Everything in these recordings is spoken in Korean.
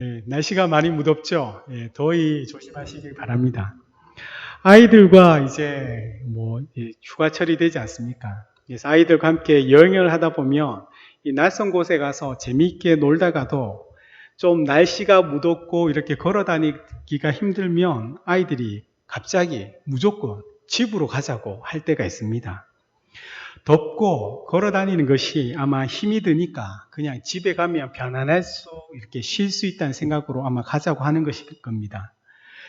날씨가 많이 무덥죠? 더위 조심하시길 바랍니다. 아이들과 이제 휴가철이 되지 않습니까? 그래서 아이들과 함께 여행을 하다 보면 이 낯선 곳에 가서 재미있게 놀다가도 좀 날씨가 무덥고 이렇게 걸어 다니기가 힘들면 아이들이 갑자기 무조건 집으로 가자고 할 때가 있습니다. 덥고 걸어 다니는 것이 아마 힘이 드니까 그냥 집에 가면 편안할 수, 이렇게 쉴 수 있다는 생각으로 아마 가자고 하는 것일 겁니다.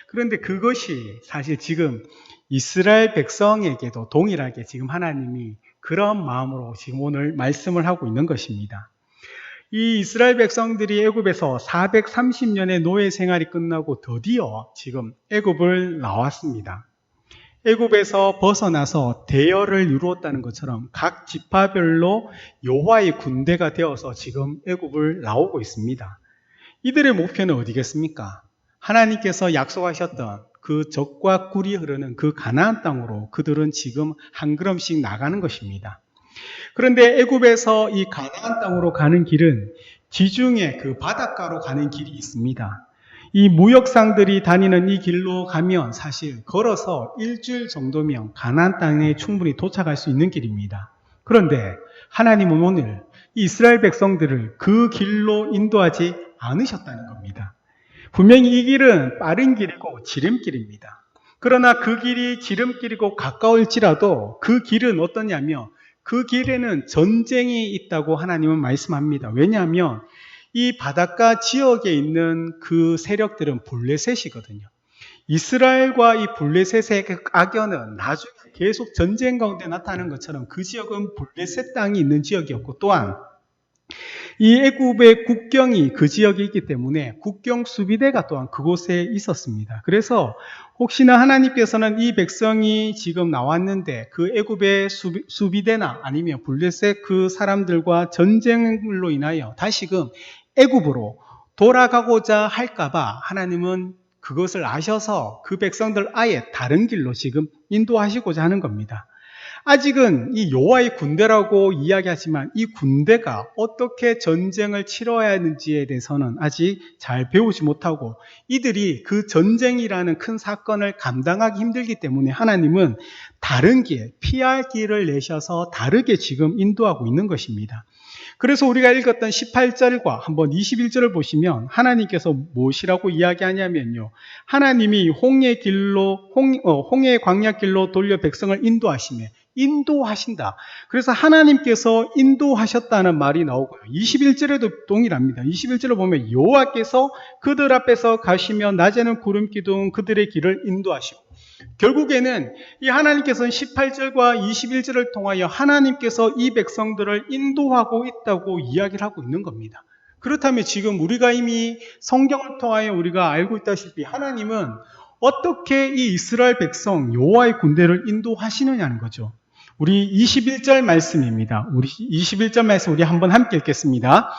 그런데 그것이 사실 지금 이스라엘 백성에게도 동일하게 지금 하나님이 그런 마음으로 지금 오늘 말씀을 하고 있는 것입니다. 이 이스라엘 백성들이 애굽에서 430년의 노예 생활이 끝나고 드디어 지금 애굽을 나왔습니다. 애굽에서 벗어나서 대열을 이루었다는 것처럼 각 지파별로 여호와의 군대가 되어서 지금 애굽을 나오고 있습니다. 이들의 목표는 어디겠습니까? 하나님께서 약속하셨던 그 젖과 꿀이 흐르는 그 가나안 땅으로 그들은 지금 한 걸음씩 나가는 것입니다. 그런데 애굽에서 이 가나안 땅으로 가는 길은 지중해 그 바닷가로 가는 길이 있습니다. 이 무역상들이 다니는 이 길로 가면 사실 걸어서 일주일 정도면 가나안 땅에 충분히 도착할 수 있는 길입니다. 그런데 하나님은 오늘 이 이스라엘 백성들을 그 길로 인도하지 않으셨다는 겁니다. 분명히 이 길은 빠른 길이고 지름길입니다. 그러나 그 길이 지름길이고 가까울지라도 그 길은 어떠냐면 그 길에는 전쟁이 있다고 하나님은 말씀합니다. 왜냐하면 이 바닷가 지역에 있는 그 세력들은 블레셋이거든요. 이스라엘과 이 블레셋의 악연은 나중에 계속 전쟁 가운데 나타나는 것처럼 그 지역은 블레셋 땅이 있는 지역이었고, 또한 이 애굽의 국경이 그 지역에 있기 때문에 국경 수비대가 또한 그곳에 있었습니다. 그래서 혹시나 하나님께서는 이 백성이 지금 나왔는데 그 애굽의 수비대나 아니면 블레셋 그 사람들과 전쟁으로 인하여 다시금 애굽으로 돌아가고자 할까봐 하나님은 그것을 아셔서 그 백성들 아예 다른 길로 지금 인도하시고자 하는 겁니다. 아직은 이 여호와의 군대라고 이야기하지만 이 군대가 어떻게 전쟁을 치러야 하는지에 대해서는 아직 잘 배우지 못하고 이들이 그 전쟁이라는 큰 사건을 감당하기 힘들기 때문에 하나님은 다른 길, 피할 길을 내셔서 다르게 지금 인도하고 있는 것입니다. 그래서 우리가 읽었던 18절과 한번 21절을 보시면 하나님께서 무엇이라고 이야기하냐면요. 하나님이 홍해의 광야 길로 돌려 백성을 인도하신다. 그래서 하나님께서 인도하셨다는 말이 나오고요. 21절에도 동일합니다. 21절을 보면 여호와께서 그들 앞에서 가시며 낮에는 구름 기둥 그들의 길을 인도하시고, 결국에는 이 하나님께서는 18절과 21절을 통하여 하나님께서 이 백성들을 인도하고 있다고 이야기를 하고 있는 겁니다. 그렇다면 지금 우리가 이미 성경을 통하여 우리가 알고 있다시피 하나님은 어떻게 이 이스라엘 백성 여호와의 군대를 인도하시느냐는 거죠. 우리 21절 말씀입니다. 우리 21절 말씀 우리 한번 함께 읽겠습니다.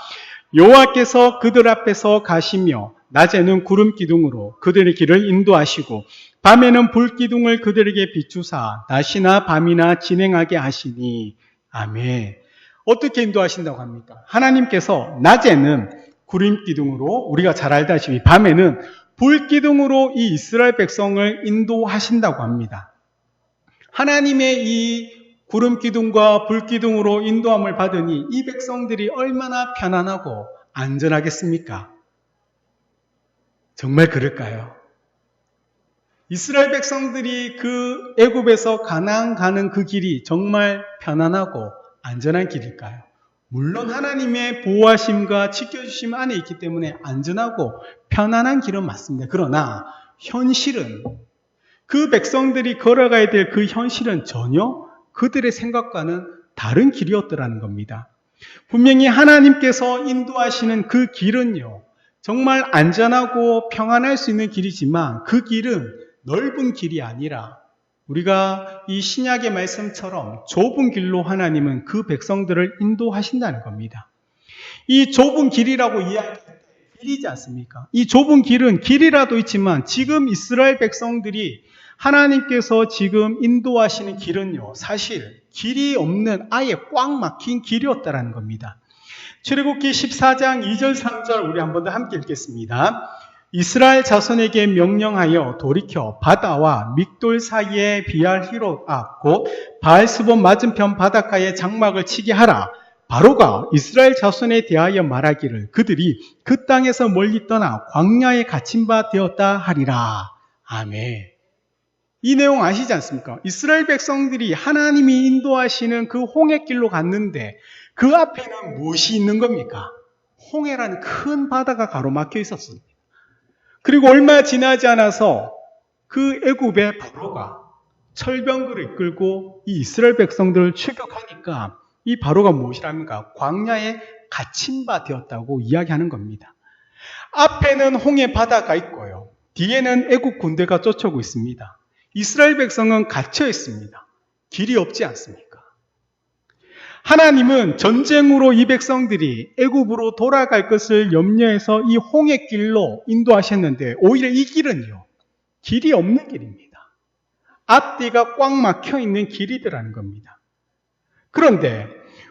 여호와께서 그들 앞에서 가시며 낮에는 구름 기둥으로 그들의 길을 인도하시고 밤에는 불 기둥을 그들에게 비추사 낮이나 밤이나 진행하게 하시니. 아멘. 어떻게 인도하신다고 합니까? 하나님께서 낮에는 구름 기둥으로, 우리가 잘 알다시피 밤에는 불 기둥으로 이 이스라엘 백성을 인도하신다고 합니다. 하나님의 이 구름 기둥과 불 기둥으로 인도함을 받으니 이 백성들이 얼마나 편안하고 안전하겠습니까? 정말 그럴까요? 이스라엘 백성들이 그 애굽에서 가나안 가는 그 길이 정말 편안하고 안전한 길일까요? 물론 하나님의 보호하심과 지켜주심 안에 있기 때문에 안전하고 편안한 길은 맞습니다. 그러나 현실은, 그 백성들이 걸어가야 될 그 현실은 전혀 그들의 생각과는 다른 길이었더라는 겁니다. 분명히 하나님께서 인도하시는 그 길은요, 정말 안전하고 평안할 수 있는 길이지만 그 길은 넓은 길이 아니라 우리가 이 신약의 말씀처럼 좁은 길로 하나님은 그 백성들을 인도하신다는 겁니다. 이 좁은 길이라고 이야기할 때 길이지 않습니까? 이 좁은 길은 길이라도 있지만 지금 이스라엘 백성들이 하나님께서 지금 인도하시는 길은요, 사실 길이 없는 아예 꽉 막힌 길이었다는 겁니다. 출애굽기 14장 2절 3절 우리 한 번 더 함께 읽겠습니다. 이스라엘 자손에게 명령하여 돌이켜 바다와 믹돌 사이에 비알히롯 앞 곧 바알스본 맞은편 바닷가에 장막을 치게 하라. 바로가 이스라엘 자손에 대하여 말하기를 그들이 그 땅에서 멀리 떠나 광야에 갇힌 바 되었다 하리라. 아멘. 이 내용 아시지 않습니까? 이스라엘 백성들이 하나님이 인도하시는 그 홍해길로 갔는데 그 앞에는 무엇이 있는 겁니까? 홍해라는 큰 바다가 가로막혀 있었습니다. 그리고 얼마 지나지 않아서 그 애굽의 바로가 철병거를 이끌고 이 이스라엘 백성들을 추격하니까 이 바로가 무엇이랍니까? 광야에 갇힌 바 되었다고 이야기하는 겁니다. 앞에는 홍해 바다가 있고요. 뒤에는 애굽 군대가 쫓아오고 있습니다. 이스라엘 백성은 갇혀 있습니다. 길이 없지 않습니까? 하나님은 전쟁으로 이 백성들이 애굽으로 돌아갈 것을 염려해서 이 홍해길로 인도하셨는데 오히려 이 길은요, 길이 없는 길입니다. 앞뒤가 꽉 막혀 있는 길이더라는 겁니다. 그런데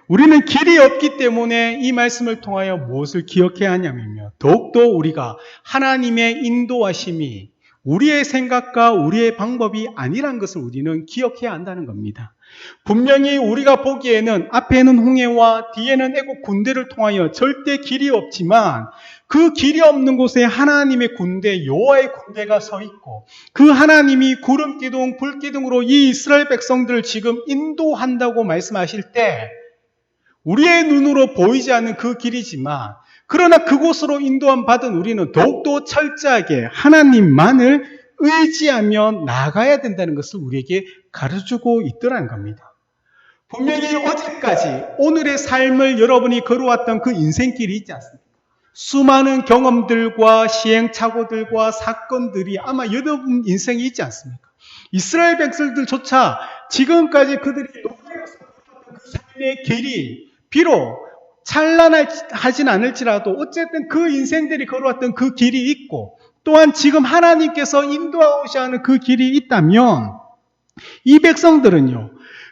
우리는 길이 없기 때문에 이 말씀을 통하여 무엇을 기억해야 하냐면요, 더욱더 우리가 하나님의 인도하심이 우리의 생각과 우리의 방법이 아니란 것을 우리는 기억해야 한다는 겁니다. 분명히 우리가 보기에는 앞에는 홍해와 뒤에는 애국 군대를 통하여 절대 길이 없지만 그 길이 없는 곳에 하나님의 군대, 여호와의 군대가 서 있고 그 하나님이 구름 기둥, 불 기둥으로 이 이스라엘 백성들을 지금 인도한다고 말씀하실 때 우리의 눈으로 보이지 않는 그 길이지만 그러나 그곳으로 인도함 받은 우리는 더욱더 철저하게 하나님만을 의지하며 나가야 된다는 것을 우리에게 가르쳐주고 있더라는 겁니다. 분명히 어제까지 오늘의 삶을 여러분이 걸어왔던 그 인생길이 있지 않습니까? 수많은 경험들과 시행착오들과 사건들이 아마 여러분 인생에 있지 않습니까? 이스라엘 백성들조차 지금까지 그들이 노력해서 그 삶의 길이 비록 찬란하진 않을지라도 어쨌든 그 인생들이 걸어왔던 그 길이 있고 또한 지금 하나님께서 인도하고자 하는 그 길이 있다면 이 백성들은요,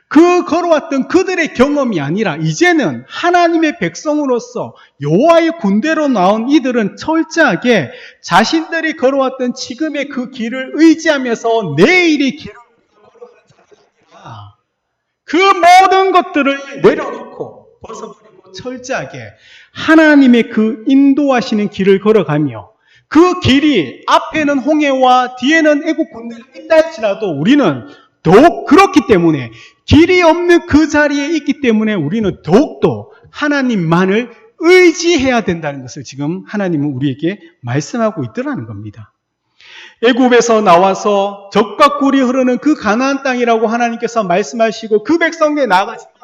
그 걸어왔던 그들의 경험이 아니라 이제는 하나님의 백성으로서 여호와의 군대로 나온 이들은 철저하게 자신들이 걸어왔던 지금의 그 길을 의지하면서 내일의 길을 걸어가는 자들입니다. 그 모든 것들을 내려놓고 벗어버리고 철저하게 하나님의 그 인도하시는 길을 걸어가며 그 길이 앞에는 홍해와 뒤에는 애국 군대가 있다 할지라도 우리는 더욱 그렇기 때문에 길이 없는 그 자리에 있기 때문에 우리는 더욱더 하나님만을 의지해야 된다는 것을 지금 하나님은 우리에게 말씀하고 있더라는 겁니다. 애굽에서 나와서 적과 꿀이 흐르는 그 가나안 땅이라고 하나님께서 말씀하시고 그 백성에 나아가지만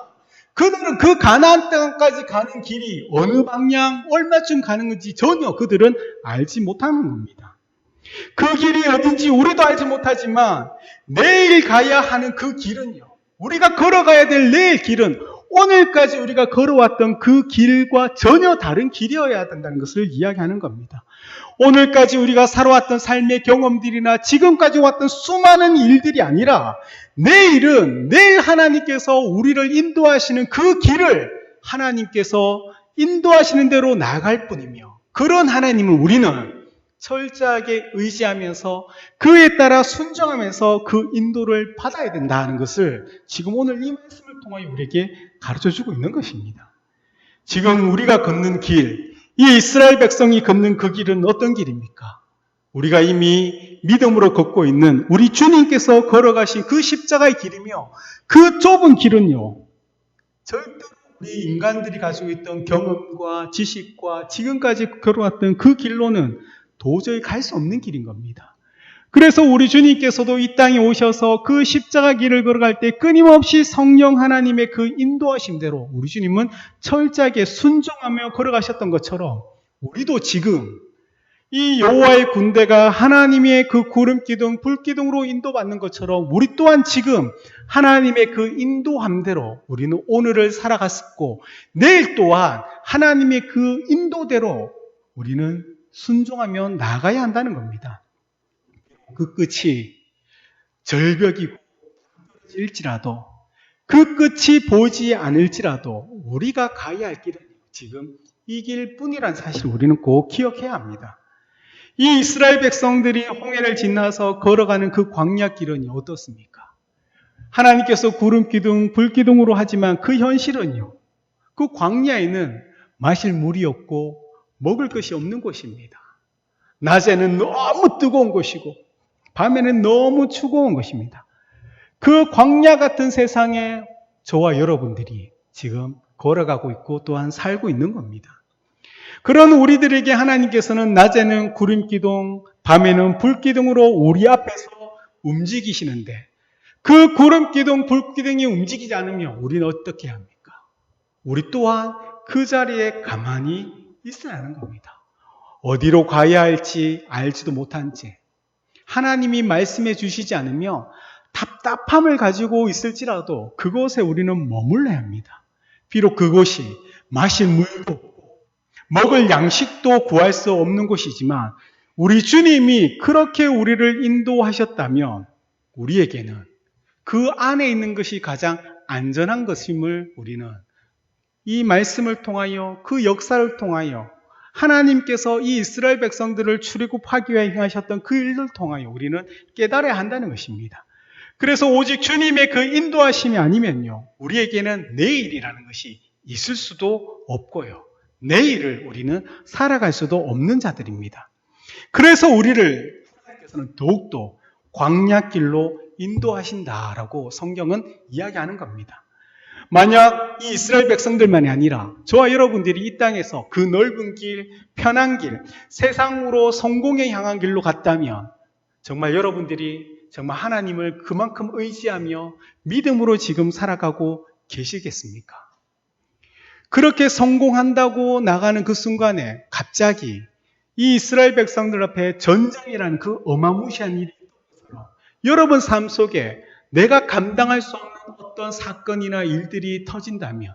그들은 그 가나안 땅까지 가는 길이 어느 방향, 얼마쯤 가는 건지 전혀 그들은 알지 못하는 겁니다. 그 길이 어딘지 우리도 알지 못하지만 내일 가야 하는 그 길은요, 우리가 걸어가야 될 내일 길은 오늘까지 우리가 걸어왔던 그 길과 전혀 다른 길이어야 된다는 것을 이야기하는 겁니다. 오늘까지 우리가 살아왔던 삶의 경험들이나 지금까지 왔던 수많은 일들이 아니라 내일은 내일 하나님께서 우리를 인도하시는 그 길을 하나님께서 인도하시는 대로 나아갈 뿐이며 그런 하나님을 우리는 철저하게 의지하면서 그에 따라 순종하면서 그 인도를 받아야 된다는 것을 지금 오늘 이 말씀을 통하여 우리에게 가르쳐주고 있는 것입니다. 지금 우리가 걷는 길, 이 이스라엘 백성이 걷는 그 길은 어떤 길입니까? 우리가 이미 믿음으로 걷고 있는 우리 주님께서 걸어가신 그 십자가의 길이며 그 좁은 길은요, 절대로 우리 인간들이 가지고 있던 경험과 지식과 지금까지 걸어왔던 그 길로는 도저히 갈 수 없는 길인 겁니다. 그래서 우리 주님께서도 이 땅에 오셔서 그 십자가 길을 걸어갈 때 끊임없이 성령 하나님의 그 인도하심대로 우리 주님은 철저하게 순종하며 걸어가셨던 것처럼 우리도 지금 이 여호와의 군대가 하나님의 그 구름 기둥, 불 기둥으로 인도받는 것처럼 우리 또한 지금 하나님의 그 인도함대로 우리는 오늘을 살아갔고 내일 또한 하나님의 그 인도대로 우리는 순종하며 나가야 한다는 겁니다. 그 끝이 절벽이고 일지라도 그 끝이 보이지 않을지라도 우리가 가야 할 길은 지금 이길 뿐이란 사실을 우리는 꼭 기억해야 합니다. 이 이스라엘 백성들이 홍해를 지나서 걸어가는 그 광야 길은 어떻습니까? 하나님께서 구름 기둥, 불 기둥으로 하지만 그 현실은요, 그 광야에는 마실 물이 없고 먹을 것이 없는 곳입니다. 낮에는 너무 뜨거운 곳이고 밤에는 너무 추거운 것입니다. 그 광야 같은 세상에 저와 여러분들이 지금 걸어가고 있고 또한 살고 있는 겁니다. 그런 우리들에게 하나님께서는 낮에는 구름 기둥, 밤에는 불 기둥으로 우리 앞에서 움직이시는데 그 구름 기둥, 불 기둥이 움직이지 않으면 우리는 어떻게 합니까? 우리 또한 그 자리에 가만히 있어야 하는 겁니다. 어디로 가야 할지 알지도 못한 채 하나님이 말씀해 주시지 않으며 답답함을 가지고 있을지라도 그곳에 우리는 머물러야 합니다. 비록 그곳이 마실 물도 없고 먹을 양식도 구할 수 없는 곳이지만 우리 주님이 그렇게 우리를 인도하셨다면 우리에게는 그 안에 있는 것이 가장 안전한 것임을 우리는 이 말씀을 통하여 그 역사를 통하여 하나님께서 이 이스라엘 백성들을 출애굽하기 위해 행하셨던 그 일을 통하여 우리는 깨달아야 한다는 것입니다. 그래서 오직 주님의 그 인도하심이 아니면요, 우리에게는 내일이라는 것이 있을 수도 없고요. 내일을 우리는 살아갈 수도 없는 자들입니다. 그래서 우리를 하나님께서는 더욱더 광야길로 인도하신다라고 성경은 이야기하는 겁니다. 만약 이 이스라엘 백성들만이 아니라 저와 여러분들이 이 땅에서 그 넓은 길, 편한 길, 세상으로 성공에 향한 길로 갔다면 정말 여러분들이 정말 하나님을 그만큼 의지하며 믿음으로 지금 살아가고 계시겠습니까? 그렇게 성공한다고 나가는 그 순간에 갑자기 이 이스라엘 백성들 앞에 전쟁이라는 그 어마무시한 일이 있어서 여러분 삶 속에 내가 감당할 수 없는 어떤 사건이나 일들이 터진다면,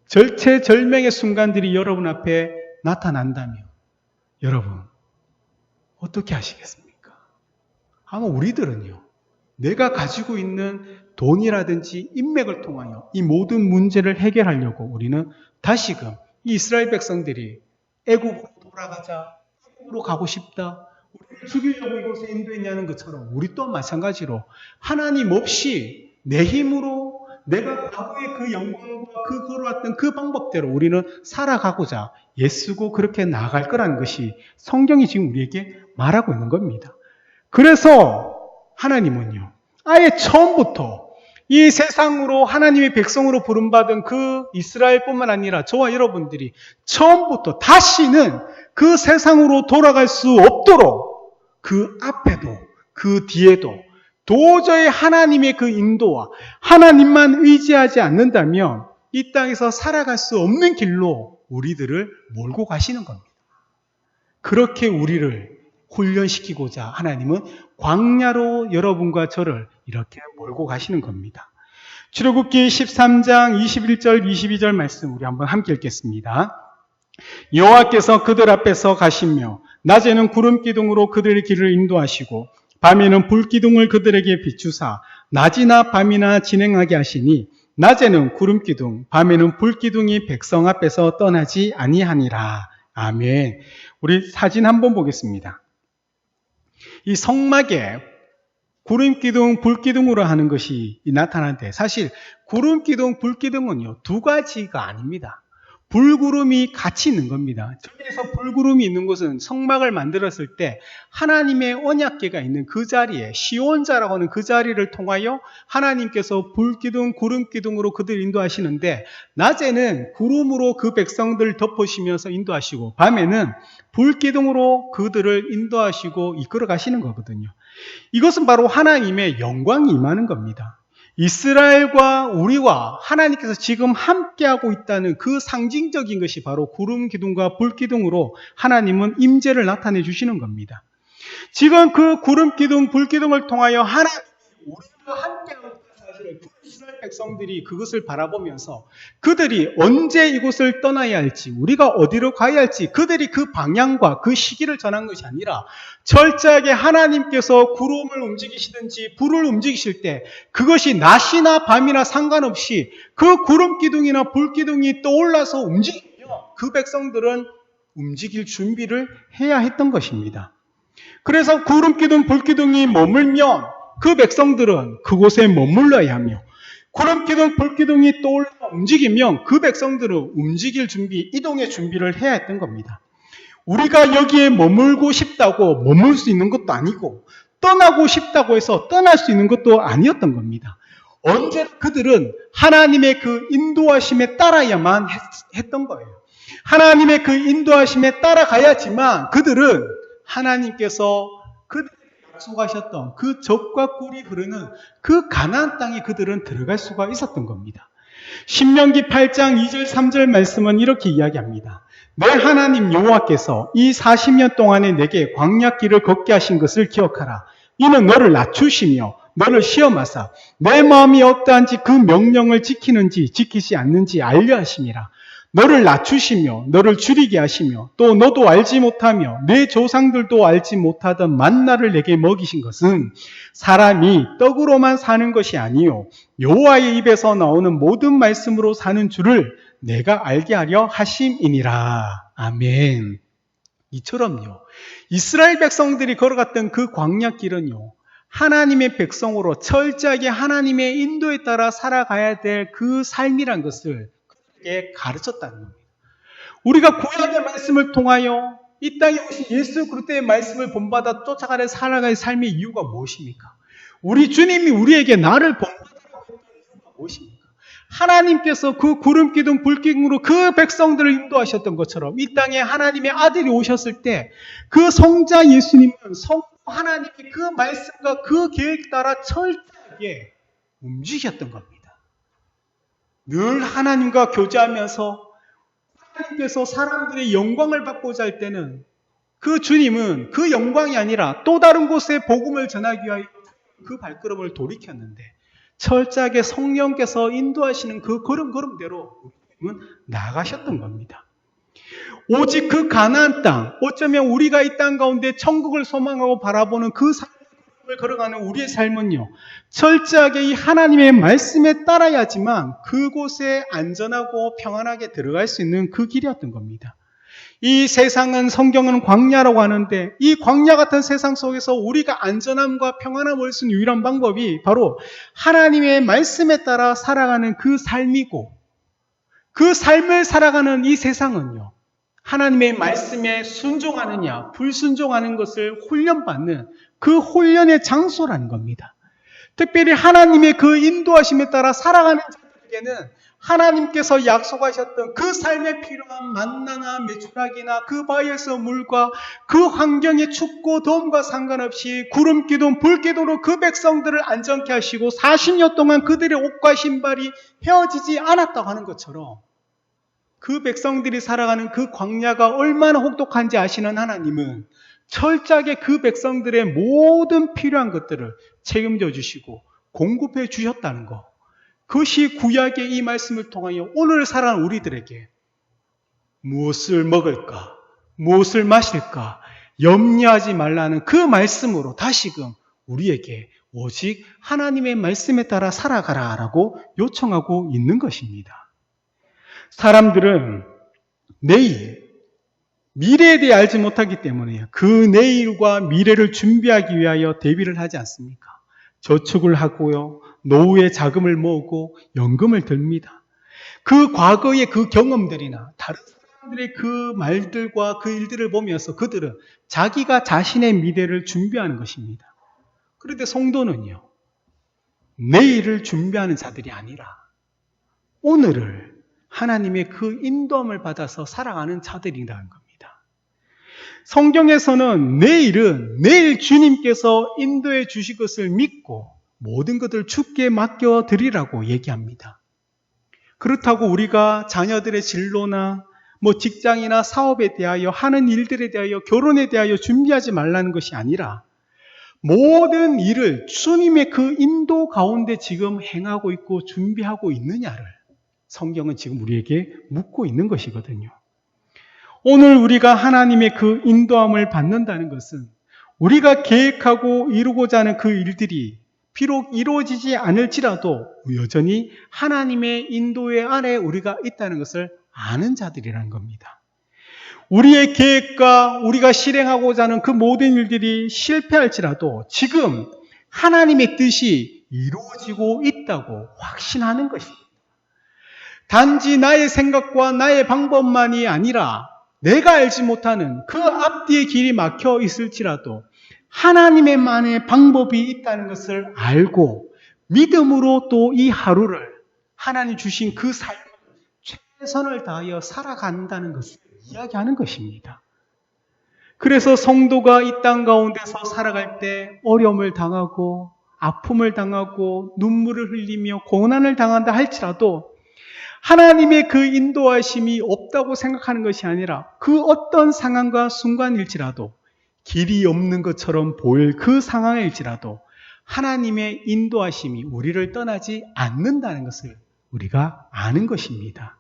절체절명의 순간들이 여러분 앞에 나타난다면 여러분 어떻게 하시겠습니까? 아마 우리들은요, 내가 가지고 있는 돈이라든지 인맥을 통하여 이 모든 문제를 해결하려고 우리는 다시금 이 이스라엘 백성들이 애굽으로 돌아가자, 애굽으로 가고 싶다, 우리를 죽이려고 이곳에 인도했냐는 것처럼 우리 또한 마찬가지로 하나님 없이 내 힘으로 내가 과거의 그 영광과 그 걸어왔던 그 방법대로 우리는 살아가고자 애쓰고 그렇게 나아갈 거라는 것이 성경이 지금 우리에게 말하고 있는 겁니다. 그래서 하나님은요, 아예 처음부터 이 세상으로 하나님의 백성으로 부름받은 그 이스라엘뿐만 아니라 저와 여러분들이 처음부터 다시는 그 세상으로 돌아갈 수 없도록 그 앞에도 그 뒤에도 도저히 하나님의 그 인도와 하나님만 의지하지 않는다면 이 땅에서 살아갈 수 없는 길로 우리들을 몰고 가시는 겁니다. 그렇게 우리를 훈련시키고자 하나님은 광야로 여러분과 저를 이렇게 몰고 가시는 겁니다. 출애굽기 13장 21절 22절 말씀 우리 한번 함께 읽겠습니다. 여호와께서 그들 앞에서 가시며 낮에는 구름 기둥으로 그들의 길을 인도하시고 밤에는 불 기둥을 그들에게 비추사 낮이나 밤이나 진행하게 하시니 낮에는 구름 기둥 밤에는 불 기둥이 백성 앞에서 떠나지 아니하니라. 아멘. 우리 사진 한번 보겠습니다. 이 성막에 구름 기둥, 불 기둥으로 하는 것이 나타나는데 사실 구름 기둥, 불 기둥은요, 두 가지가 아닙니다. 불구름이 같이 있는 겁니다. 저기에서 불구름이 있는 곳은 성막을 만들었을 때 하나님의 언약궤가 있는 그 자리에 시온자라고 하는 그 자리를 통하여 하나님께서 불기둥, 구름기둥으로 그들을 인도하시는데 낮에는 구름으로 그 백성들을 덮으시면서 인도하시고 밤에는 불기둥으로 그들을 인도하시고 이끌어 가시는 거거든요. 이것은 바로 하나님의 영광이 임하는 겁니다. 이스라엘과 우리와 하나님께서 지금 함께하고 있다는 그 상징적인 것이 바로 구름 기둥과 불 기둥으로 하나님은 임재를 나타내 주시는 겁니다. 지금 그 구름 기둥, 불 기둥을 통하여 하나님이 우리와 함께하고 있다는 사실을 이스라엘 백성들이 그것을 바라보면서 그들이 언제 이곳을 떠나야 할지, 우리가 어디로 가야 할지 그들이 그 방향과 그 시기를 전한 것이 아니라 철저하게 하나님께서 구름을 움직이시든지 불을 움직이실 때 그것이 낮이나 밤이나 상관없이 그 구름 기둥이나 불 기둥이 떠올라서 움직이면 그 백성들은 움직일 준비를 해야 했던 것입니다. 그래서 구름기둥, 불기둥이 머물면 그 백성들은 그곳에 머물러야 하며, 구름기둥, 불기둥이 떠올라 움직이면 그 백성들은 움직일 준비, 이동의 준비를 해야 했던 겁니다. 우리가 여기에 머물고 싶다고 머물 수 있는 것도 아니고, 떠나고 싶다고 해서 떠날 수 있는 것도 아니었던 겁니다. 언제나 그들은 하나님의 그 인도하심에 따라야만 했던 거예요. 하나님의 그 인도하심에 따라가야지만 그들은 하나님께서 그들에게 약속하셨던 그 젖과 꿀이 흐르는 그 가나안 땅에 그들은 들어갈 수가 있었던 겁니다. 신명기 8장 2절 3절 말씀은 이렇게 이야기합니다. 내 하나님 여호와께서 이 40년 동안에 내게 광야길을 걷게 하신 것을 기억하라. 이는 너를 낮추시며 너를 시험하사 내 마음이 어떠한지 그 명령을 지키는지 지키지 않는지 알려 하심이라. 너를 낮추시며 너를 줄이게 하시며 또 너도 알지 못하며 내 조상들도 알지 못하던 만나를 내게 먹이신 것은 사람이 떡으로만 사는 것이 아니요 여호와의 입에서 나오는 모든 말씀으로 사는 줄을 내가 알게 하려 하심이니라. 아멘. 이처럼요, 이스라엘 백성들이 걸어갔던 그 광야길은요, 하나님의 백성으로 철저하게 하나님의 인도에 따라 살아가야 될 그 삶이란 것을 그들에게 가르쳤다는 겁니다. 우리가 구약의 말씀을 통하여 이 땅에 오신 예수 그리스도의 말씀을 본받아 쫓아가는 살아가는 삶의 이유가 무엇입니까? 우리 주님이 우리에게 나를 본받으라고 했던 이유가 무엇입니까? 하나님께서 그 구름기둥 불기둥으로 그 백성들을 인도하셨던 것처럼 이 땅에 하나님의 아들이 오셨을 때 그 성자 예수님은 하나님의 그 말씀과 그 계획 따라 철저하게 움직였던 겁니다. 늘 하나님과 교제하면서 하나님께서 사람들의 영광을 받고자 할 때는 그 주님은 그 영광이 아니라 또 다른 곳에 복음을 전하기 위하여 그 발걸음을 돌이켰는데 철저하게 성령께서 인도하시는 그 걸음걸음대로 주님은 나가셨던 겁니다. 오직 그 가나안 땅, 어쩌면 우리가 이 땅 가운데 천국을 소망하고 바라보는 그 삶을 걸어가는 우리의 삶은요, 철저하게 이 하나님의 말씀에 따라야지만 그곳에 안전하고 평안하게 들어갈 수 있는 그 길이었던 겁니다. 이 세상은 성경은 광야라고 하는데 이 광야 같은 세상 속에서 우리가 안전함과 평안함을 얻을 수 있는 유일한 방법이 바로 하나님의 말씀에 따라 살아가는 그 삶이고, 그 삶을 살아가는 이 세상은요, 하나님의 말씀에 순종하느냐 불순종하는 것을 훈련받는 그 훈련의 장소라는 겁니다. 특별히 하나님의 그 인도하심에 따라 살아가는 자들에게는 하나님께서 약속하셨던 그 삶에 필요한 만나나 메추라기나 그 바위에서 물과 그 환경의 춥고 더움과 상관없이 구름기둥 불기둥으로 그 백성들을 안전케 하시고 40년 동안 그들의 옷과 신발이 헤어지지 않았다고 하는 것처럼 그 백성들이 살아가는 그 광야가 얼마나 혹독한지 아시는 하나님은 철저하게 그 백성들의 모든 필요한 것들을 책임져 주시고 공급해 주셨다는 것. 그것이 구약의 이 말씀을 통하여 오늘 살아가는 우리들에게 무엇을 먹을까, 무엇을 마실까 염려하지 말라는 그 말씀으로 다시금 우리에게 오직 하나님의 말씀에 따라 살아가라라고 요청하고 있는 것입니다. 사람들은 내일, 미래에 대해 알지 못하기 때문에 그 내일과 미래를 준비하기 위하여 대비를 하지 않습니까? 저축을 하고요, 노후에 자금을 모으고 연금을 듭니다. 그 과거의 그 경험들이나 다른 사람들의 그 말들과 그 일들을 보면서 그들은 자기가 자신의 미래를 준비하는 것입니다. 그런데 성도는요, 내일을 준비하는 자들이 아니라 오늘을 하나님의 그 인도함을 받아서 살아가는 자들이라는 겁니다. 성경에서는 내일은 내일 주님께서 인도해 주실 것을 믿고 모든 것을 주께 맡겨드리라고 얘기합니다. 그렇다고 우리가 자녀들의 진로나 직장이나 사업에 대하여 하는 일들에 대하여 결혼에 대하여 준비하지 말라는 것이 아니라 모든 일을 주님의 그 인도 가운데 지금 행하고 있고 준비하고 있느냐를 성경은 지금 우리에게 묻고 있는 것이거든요. 오늘 우리가 하나님의 그 인도함을 받는다는 것은 우리가 계획하고 이루고자 하는 그 일들이 비록 이루어지지 않을지라도 여전히 하나님의 인도의 아래 우리가 있다는 것을 아는 자들이라는 겁니다. 우리의 계획과 우리가 실행하고자 하는 그 모든 일들이 실패할지라도 지금 하나님의 뜻이 이루어지고 있다고 확신하는 것입니다. 단지 나의 생각과 나의 방법만이 아니라 내가 알지 못하는 그 앞뒤의 길이 막혀 있을지라도 하나님의만의 방법이 있다는 것을 알고 믿음으로 또 이 하루를 하나님 주신 그 삶을 최선을 다하여 살아간다는 것을 이야기하는 것입니다. 그래서 성도가 이 땅 가운데서 살아갈 때 어려움을 당하고 아픔을 당하고 눈물을 흘리며 고난을 당한다 할지라도 하나님의 그 인도하심이 없다고 생각하는 것이 아니라 그 어떤 상황과 순간일지라도 길이 없는 것처럼 보일 그 상황일지라도 하나님의 인도하심이 우리를 떠나지 않는다는 것을 우리가 아는 것입니다.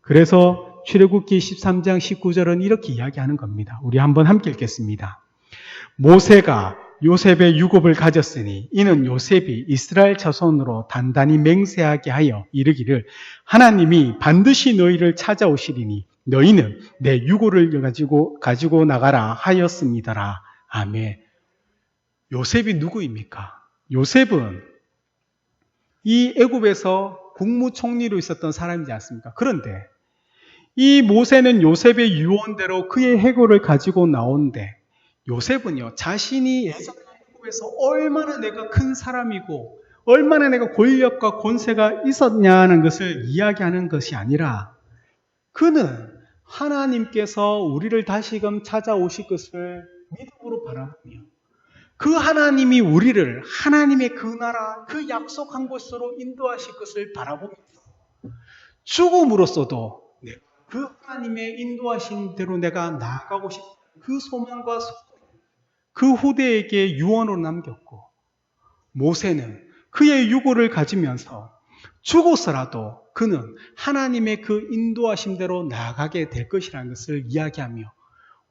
그래서 출애굽기 13장 19절은 이렇게 이야기하는 겁니다. 우리 한번 함께 읽겠습니다. 모세가 요셉의 유업을 가졌으니 이는 요셉이 이스라엘 자손으로 단단히 맹세하게 하여 이르기를 하나님이 반드시 너희를 찾아오시리니 너희는 내 유고를 가지고 나가라 하였습니다라. 아멘. 요셉이 누구입니까? 요셉은 이 애굽에서 국무총리로 있었던 사람이지 않습니까? 그런데 이 모세는 요셉의 유언대로 그의 해고를 가지고 나오는데 요셉은요, 자신이 예전에 애굽에서 얼마나 내가 큰 사람이고 얼마나 내가 권력과 권세가 있었냐는 것을 이야기하는 것이 아니라 그는 하나님께서 우리를 다시금 찾아오실 것을 믿음으로 바라보며 그 하나님이 우리를 하나님의 그 나라, 그 약속한 곳으로 인도하실 것을 바라보면서 죽음으로써도 그 하나님의 인도하신 대로 내가 나아가고 싶은 그 소망과 그 후대에게 유언으로 남겼고 모세는 그의 유고를 가지면서 죽어서라도 그는 하나님의 그 인도하심대로 나아가게 될 것이라는 것을 이야기하며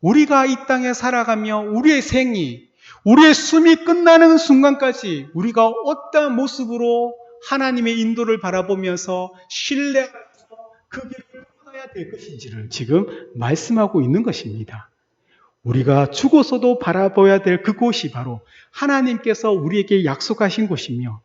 우리가 이 땅에 살아가며 우리의 생이 우리의 숨이 끝나는 순간까지 우리가 어떠한 모습으로 하나님의 인도를 바라보면서 신뢰하면서 그 길을 떠나야 될 것인지를 지금 말씀하고 있는 것입니다. 우리가 죽어서도 바라봐야 될 그곳이 바로 하나님께서 우리에게 약속하신 곳이며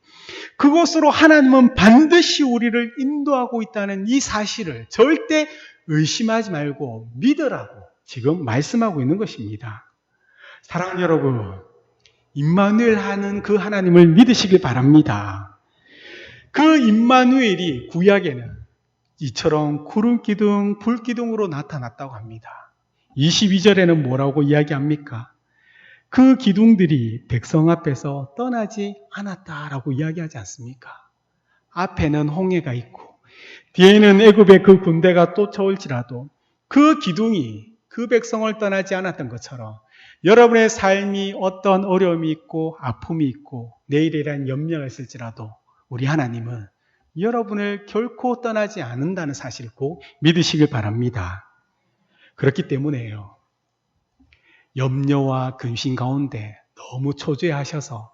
그곳으로 하나님은 반드시 우리를 인도하고 있다는 이 사실을 절대 의심하지 말고 믿으라고 지금 말씀하고 있는 것입니다. 사랑하는 여러분, 임마누엘 하는 그 하나님을 믿으시길 바랍니다. 그 임마누엘이 구약에는 이처럼 구름기둥, 불기둥으로 나타났다고 합니다. 22절에는 뭐라고 이야기합니까? 그 기둥들이 백성 앞에서 떠나지 않았다라고 이야기하지 않습니까? 앞에는 홍해가 있고 뒤에는 애굽의 그 군대가 쫓아올지라도 그 기둥이 그 백성을 떠나지 않았던 것처럼 여러분의 삶이 어떤 어려움이 있고 아픔이 있고 내일에 대한 염려가 있을지라도 우리 하나님은 여러분을 결코 떠나지 않는다는 사실을 꼭 믿으시길 바랍니다. 그렇기 때문에요. 염려와 근심 가운데 너무 초조해하셔서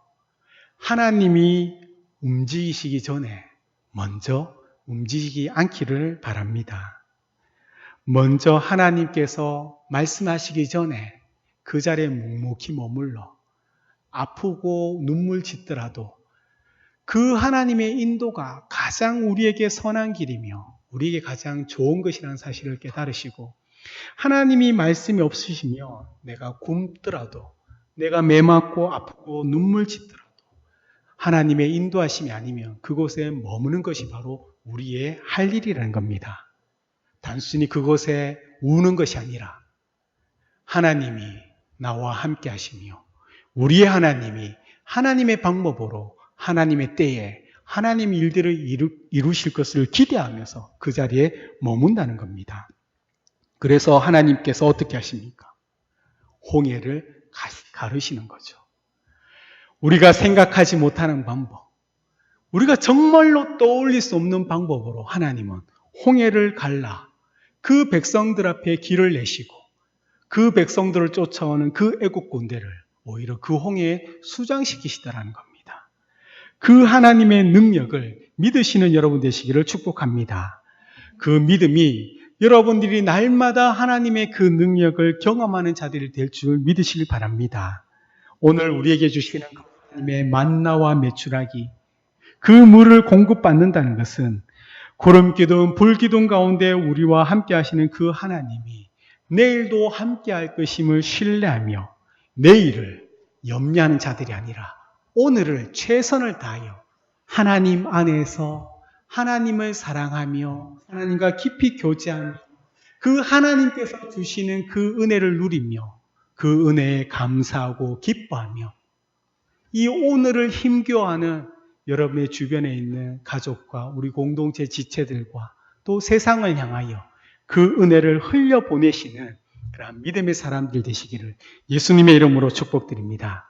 하나님이 움직이시기 전에 먼저 움직이지 않기를 바랍니다. 먼저 하나님께서 말씀하시기 전에 그 자리에 묵묵히 머물러 아프고 눈물 짓더라도 그 하나님의 인도가 가장 우리에게 선한 길이며 우리에게 가장 좋은 것이라는 사실을 깨달으시고 하나님이 말씀이 없으시며 내가 굶더라도 내가 매맞고 아프고 눈물 짓더라도 하나님의 인도하심이 아니면 그곳에 머무는 것이 바로 우리의 할 일이라는 겁니다. 단순히 그곳에 우는 것이 아니라 하나님이 나와 함께 하시며 우리의 하나님이 하나님의 방법으로 하나님의 때에 하나님의 일들을 이루실 것을 기대하면서 그 자리에 머문다는 겁니다. 그래서 하나님께서 어떻게 하십니까? 홍해를 가르시는 거죠. 우리가 생각하지 못하는 방법, 우리가 정말로 떠올릴 수 없는 방법으로 하나님은 홍해를 갈라 그 백성들 앞에 길을 내시고 그 백성들을 쫓아오는 그 애국 군대를 오히려 그 홍해에 수장시키시더라는 겁니다. 그 하나님의 능력을 믿으시는 여러분 되시기를 축복합니다. 그 믿음이 여러분들이 날마다 하나님의 그 능력을 경험하는 자들이 될 줄 믿으시길 바랍니다. 오늘 우리에게 주시는 하나님의 만나와 메추라기, 그 물을 공급받는다는 것은 구름기둥, 불기둥 가운데 우리와 함께 하시는 그 하나님이 내일도 함께 할 것임을 신뢰하며 내일을 염려하는 자들이 아니라 오늘을 최선을 다하여 하나님 안에서 하나님을 사랑하며 하나님과 깊이 교제하며 그 하나님께서 주시는 그 은혜를 누리며 그 은혜에 감사하고 기뻐하며 이 오늘을 힘겨워하는 여러분의 주변에 있는 가족과 우리 공동체 지체들과 또 세상을 향하여 그 은혜를 흘려보내시는 그런 믿음의 사람들 되시기를 예수님의 이름으로 축복드립니다.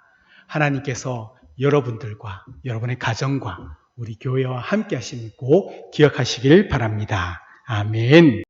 하나님께서 여러분들과 여러분의 가정과 우리 교회와 함께 하시는 꼭 기억하시길 바랍니다. 아멘.